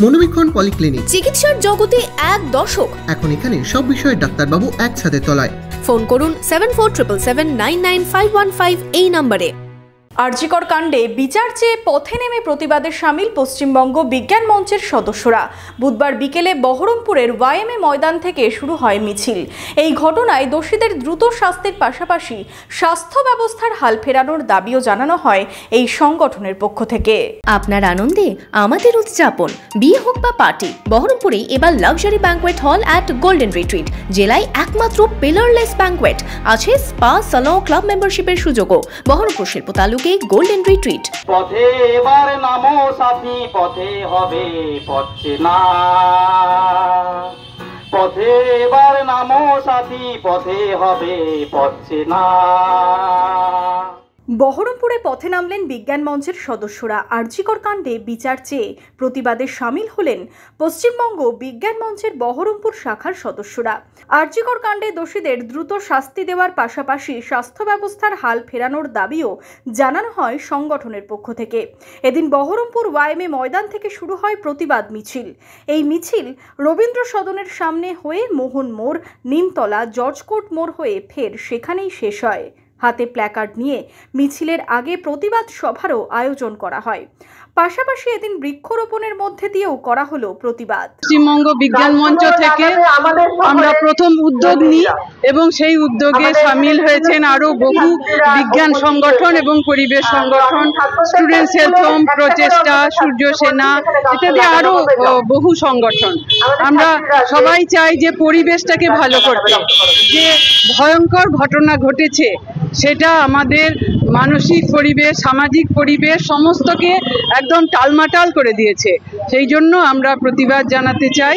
মনোবীক্ষণ polyclinic, চিকিৎসার জগতে এক দশক। এখন এখানে সব বিষয়ে ডাক্তারবাবু একসাথে তলায়। ফোন করুন 7477999515 এই নম্বরে। আরজিকর কাণ্ডে বিচার চেয়ে পথে নেমে প্রতিবাদে সামিল পশ্চিমবঙ্গ বিজ্ঞান মঞ্চের সদস্যরা। বুধবার বিকেলে বহরমপুরের ওয়াইএমএ ময়দান থেকে শুরু হয় মিছিল। এই ঘটনায় দোষীদের দ্রুত শাস্তির পাশাপাশি স্বাস্থ্য ব্যবস্থার হাল ফেরানোর দাবিও জানানো হয় এই সংগঠনের পক্ষ থেকে। আপনার আনন্দে আমাদের উদযাপন, বিয়ে হোক বা পার্টি, বহরমপুরে এবার luxury banquet hall at golden retreat. জেলায় একমাত্র পিলারলেস ব্যাঙ্কোয়েট, আছে স্পা, সালন, ক্লাব মেম্বারশিপের সুযোগও। বহরমপুর শিল্প তালুকে গোল্ডেন রিট্রিট। পথে এবার নামো সাথী, পথে হবে পথে না, পথে এবার নামো সাথী, পথে হবে পথে না। বহরমপুরে পথে নামলেন বিজ্ঞান মঞ্চের সদস্যরা। আরজিকর কাণ্ডে বিচার চেয়ে প্রতিবাদে সামিল হলেন পশ্চিমবঙ্গ বিজ্ঞান মঞ্চের বহরমপুর শাখার সদস্যরা। আরজিকর কাণ্ডে দোষীদের দ্রুত শাস্তি দেওয়ার পাশাপাশি স্বাস্থ্য ব্যবস্থার হাল ফেরানোর দাবিও জানানো হয় সংগঠনের পক্ষ থেকে। এদিন বহরমপুর ওয়াইএমএ ময়দান থেকে শুরু হয় প্রতিবাদ মিছিল। এই মিছিল রবীন্দ্র সদনের সামনে হয়ে মোহন মোড়, নিমতলা, জর্জকোর্ট মোড় হয়ে ফের সেখানেই শেষ হয়। হাতে প্ল্যাকার্ড নিয়ে মিছিলের আগে প্রতিবাদ সভারও আয়োজন করা হয়। পাশাপাশি এদিন বৃক্ষরোপণের মধ্যে দিয়েও করা হলো প্রতিবাদ। পশ্চিমবঙ্গ বিজ্ঞান মঞ্চ থেকে আমরা প্রথম উদ্যোগ নিই এবং সেই উদ্যোগে সামিল হয়েছেন আরো বহু বিজ্ঞান সংগঠন এবং পরিবেশ সংগঠন, স্টুডেন্টস হেলথ হোম, প্রচেষ্টা, সূর্য সেনা ইত্যাদি আরো বহু সংগঠন। আমরা সবাই চাই যে পরিবেশটাকে ভালো করতে। যে ভয়ঙ্কর ঘটনা ঘটেছে সেটা আমাদের মানসিক পরিবেশ, সামাজিক পরিবেশ সমস্তকে একদম টালমাটাল করে দিয়েছে। সেই জন্য আমরা প্রতিবাদ জানাতে চাই।